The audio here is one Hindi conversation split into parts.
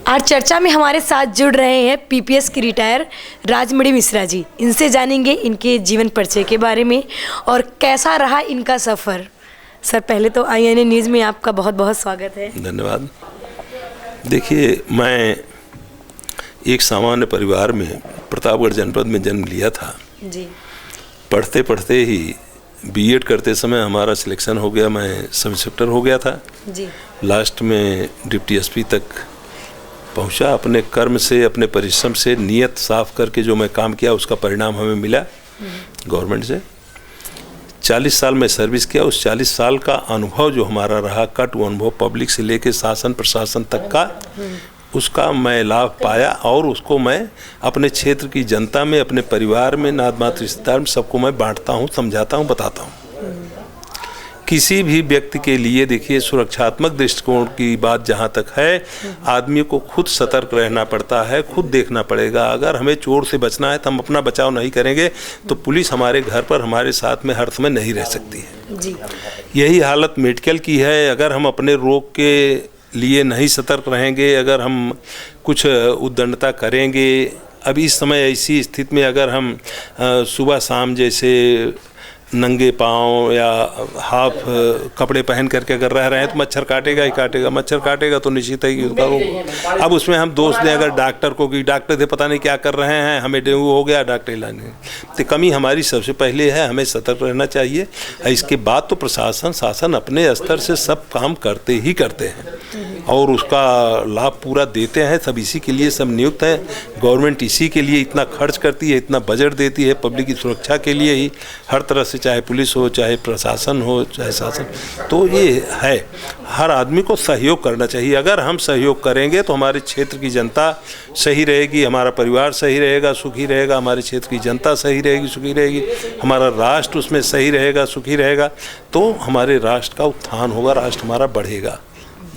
आज चर्चा में हमारे साथ जुड़ रहे हैं पीपीएस की रिटायर राजमणि मिश्रा जी। इनसे जानेंगे इनके जीवन परिचय के बारे में और कैसा रहा इनका सफ़र। सर, पहले तो INA न्यूज़ में आपका बहुत बहुत स्वागत है। धन्यवाद। देखिए, मैं एक सामान्य परिवार में प्रतापगढ़ जनपद में जन्म लिया था जी। पढ़ते पढ़ते ही बीएड करते समय हमारा सिलेक्शन हो गया, मैं सब इंस्पेक्टर हो गया था जी। लास्ट में डिप्टी एसपी तक पहुंचा। अपने कर्म से, अपने परिश्रम से, नियत साफ करके जो मैं काम किया उसका परिणाम हमें मिला गवर्नमेंट से। 40 साल में सर्विस किया। उस 40 साल का अनुभव जो हमारा रहा, कट अनुभव, पब्लिक से लेके शासन प्रशासन तक का, उसका मैं लाभ पाया और उसको मैं अपने क्षेत्र की जनता में, अपने परिवार में, नात मात्र रिश्तेदार में सबको मैं बांटता हूँ, समझाता हूँ, बताता हूँ। किसी भी व्यक्ति के लिए देखिए, सुरक्षात्मक दृष्टिकोण की बात जहाँ तक है, आदमी को खुद सतर्क रहना पड़ता है, खुद देखना पड़ेगा। अगर हमें चोर से बचना है तो हम अपना बचाव नहीं करेंगे तो पुलिस हमारे घर पर हमारे साथ में हर समय नहीं रह सकती है जी। यही हालत मेडिकल की है। अगर हम अपने रोग के लिए नहीं सतर्क रहेंगे, अगर हम कुछ उद्दंडता करेंगे, अब इस समय ऐसी स्थिति में अगर हम सुबह शाम जैसे नंगे पाँव या हाफ कपड़े पहन करके अगर रह रहे हैं तो मच्छर काटेगा ही काटेगा। मच्छर काटेगा तो निश्चित है कि उसका रोग। अब उसमें हम दोष दें अगर डॉक्टर को कि डॉक्टर थे पता नहीं क्या कर रहे हैं, हमें डेंगू हो गया, डॉक्टर इलाज नहीं। तो कमी हमारी सबसे पहले है, हमें सतर्क रहना चाहिए। इसके बाद तो प्रशासन शासन अपने स्तर से सब काम करते ही करते हैं और उसका लाभ पूरा देते हैं। सब इसी के लिए सब नियुक्त हैं। गवर्नमेंट इसी के लिए इतना खर्च करती है, इतना बजट देती है, पब्लिक की सुरक्षा के लिए ही हर तरह से, चाहे पुलिस हो, चाहे प्रशासन हो, चाहे शासन। तो ये है, हर आदमी को सहयोग करना चाहिए। अगर हम सहयोग करेंगे तो हमारे क्षेत्र की जनता सही रहेगी, हमारा परिवार सही रहेगा, सुखी रहेगा, हमारे क्षेत्र की जनता सही रहेगी, सुखी रहेगी, हमारा राष्ट्र उसमें सही रहेगा, सुखी रहेगा, तो हमारे राष्ट्र का उत्थान होगा, राष्ट्र हमारा बढ़ेगा।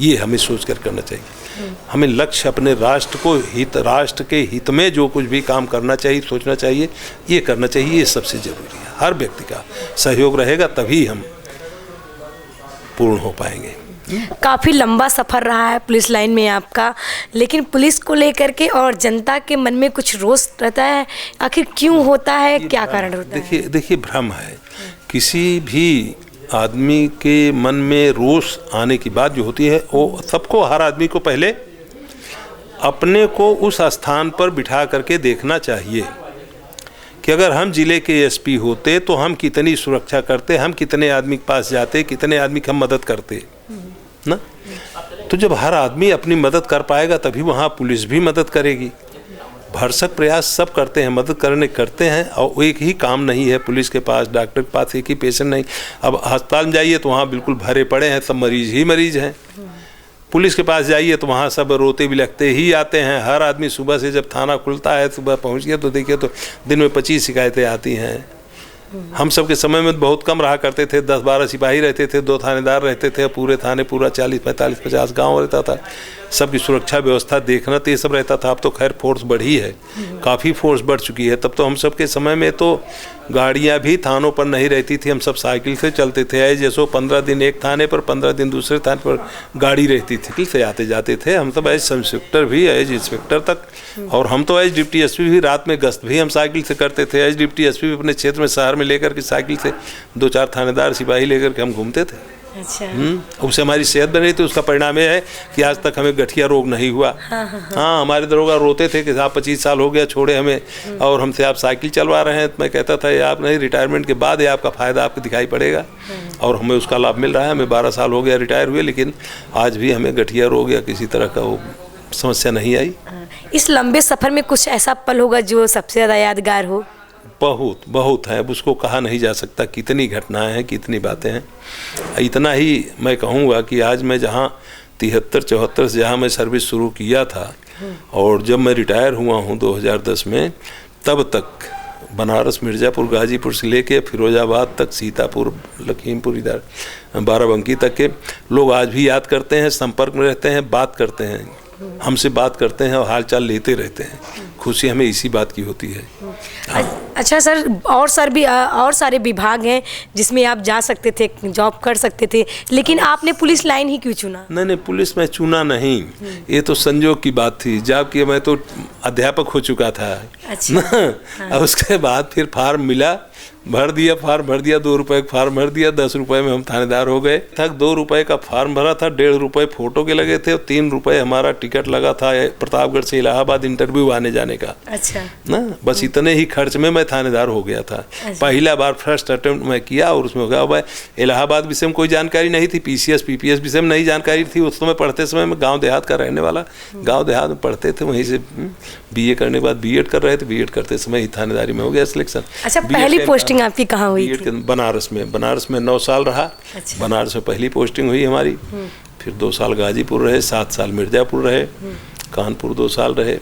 ये हमें सोच कर करना चाहिए। हमें लक्ष्य अपने राष्ट्र को राष्ट्र के हित में जो कुछ भी काम करना चाहिए, सोचना चाहिए, ये करना चाहिए। ये सबसे ज़रूरी है। हर व्यक्ति का सहयोग रहेगा तभी हम पूर्ण हो पाएंगे। काफ़ी लंबा सफ़र रहा है पुलिस लाइन में आपका, लेकिन पुलिस को लेकर के और जनता के मन में कुछ रोष रहता है। आखिर क्यों होता है, क्या कारण होता है? देखिए भ्रम है। किसी भी आदमी के मन में रोष आने की बात जो होती है, वो सबको, हर आदमी को पहले अपने को उस स्थान पर बिठा करके देखना चाहिए कि अगर हम जिले के एसपी होते तो हम कितनी सुरक्षा करते, हम कितने आदमी के पास जाते, कितने आदमी की हम मदद करते ना। तो जब हर आदमी अपनी मदद कर पाएगा तभी वहाँ पुलिस भी मदद करेगी। भरसक प्रयास सब करते हैं, मदद करते हैं, और एक ही काम नहीं है पुलिस के पास, डॉक्टर के पास एक ही पेशेंट नहीं। अब अस्पताल में जाइए तो वहाँ बिल्कुल भरे पड़े हैं, सब मरीज ही मरीज हैं। पुलिस के पास जाइए तो वहाँ सब रोते बिलखते ही आते हैं। हर आदमी सुबह से जब थाना खुलता है, सुबह पहुँच गया तो देखिए तो दिन में 25 शिकायतें आती हैं। हम सब के समय में बहुत कम रहा करते थे, 10-12 सिपाही रहते थे, 2 थानेदार रहते थे, पूरे थाने पूरा 40-45-50 गांव रहता था। सबकी सुरक्षा व्यवस्था देखना तो ये सब रहता था। अब तो खैर फोर्स बढ़ी है, काफ़ी फोर्स बढ़ चुकी है। तब तो हम सब के समय में तो गाड़ियां भी थानों पर नहीं रहती थी, हम सब साइकिल से चलते थे। जैसो 15 दिन एक थाने पर, 15 दिन दूसरे थाने पर गाड़ी रहती थी, से आते जाते थे। हम सब एज इंस्पेक्टर भी, एज इंस्पेक्टर तक, और हम तो एज डिप्टी एसपी भी, रात में गश्त भी हम साइकिल से करते थे। एज डिप्टी एसपी भी अपने क्षेत्र में, शहर में लेकर के साइकिल से 2-4 थानेदार सिपाही लेकर के हम घूमते थे। अच्छा। उससे हमारी सेहत बनी थी। उसका परिणाम ये है कि आज तक हमें गठिया रोग नहीं हुआ। हाँ, हमारे दरोगा रोते थे कि आप 25 साल हो गया छोड़े हमें और हमसे आप साइकिल चलवा रहे हैं। तो मैं कहता था ये आप नहीं, रिटायरमेंट के बाद ये आपका फ़ायदा आपको दिखाई पड़ेगा, और हमें उसका लाभ मिल रहा है। हमें 12 साल हो गया रिटायर हुए, लेकिन आज भी हमें गठिया रोग या किसी तरह का वो समस्या नहीं आई। इस लंबे सफ़र में कुछ ऐसा पल होगा जो सबसे ज़्यादा यादगार हो? बहुत है। अब उसको कहा नहीं जा सकता, कितनी घटनाएं हैं, कितनी बातें हैं। इतना ही मैं कहूँगा कि आज मैं जहाँ 73-74 से जहाँ मैं सर्विस शुरू किया था, और जब मैं रिटायर हुआ हूँ 2010 में, तब तक बनारस, मिर्ज़ापुर, गाजीपुर से लेके फिरोजाबाद तक, सीतापुर, लखीमपुर, इधर बाराबंकी तक के लोग आज भी याद करते हैं, संपर्क में रहते हैं, बात करते हैं, हमसे बात करते हैं और हालचाल लेते रहते हैं। खुशी हमें इसी बात की होती है। अच्छा सर, और सारे विभाग हैं जिसमें आप जा सकते थे, जॉब कर सकते थे, लेकिन आपने पुलिस लाइन ही क्यों चुना? नहीं, पुलिस में चुना नहीं, ये तो संजोग की बात थी। जबकि मैं तो अध्यापक हो चुका था। अच्छा। हाँ। और उसके बाद फिर फार्म मिला, भर दिया, फॉर्म भर दिया, 2 रुपये का फार्म भर दिया, 10 रुपये में हम थानेदार हो गए। तक 2 रुपये का फार्म भरा था, 1.5 रुपये फोटो के लगे थे और 3 रुपये हमारा टिकट लगा था प्रतापगढ़ से इलाहाबाद इंटरव्यू आने जाने का। अच्छा। ना बस इतने ही खर्च में मैं थानेदार हो गया था। अच्छा। पहला बार फर्स्ट अटेम्प्ट मैं किया और उसमें हो गया। भाई इलाहाबाद विषय में कोई जानकारी नहीं थी, PCS PPS विषय में नहीं जानकारी थी। उस समय पढ़ते समय मैं गाँव देहात का रहने वाला, गाँव देहात में पढ़ते थे, वहीं से BA करने के बाद B.Ed कर रहे थे, B.Ed करते समय ही थानेदारी में हो गया सिलेक्शन। अच्छा, पहली पोस्टिंग आपकी कहाँ हुई थी? बनारस में 9 साल रहा। अच्छा। बनारस में पहली पोस्टिंग हुई हमारी। फिर 2 साल गाजीपुर रहे, 7 साल मिर्जापुर रहे, कानपुर 2 साल रहे।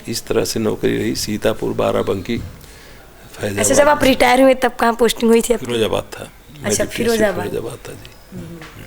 इस तरह से नौकरी रही। सीतापुर, बाराबंकी, फैजाबाद। अच्छा, जब आप रिटायर हुए तब कहाँ पोस्टिंग हुई थी आपकी? फिरोजाबाद था। अच्छा, फिरोजाबाद था जी।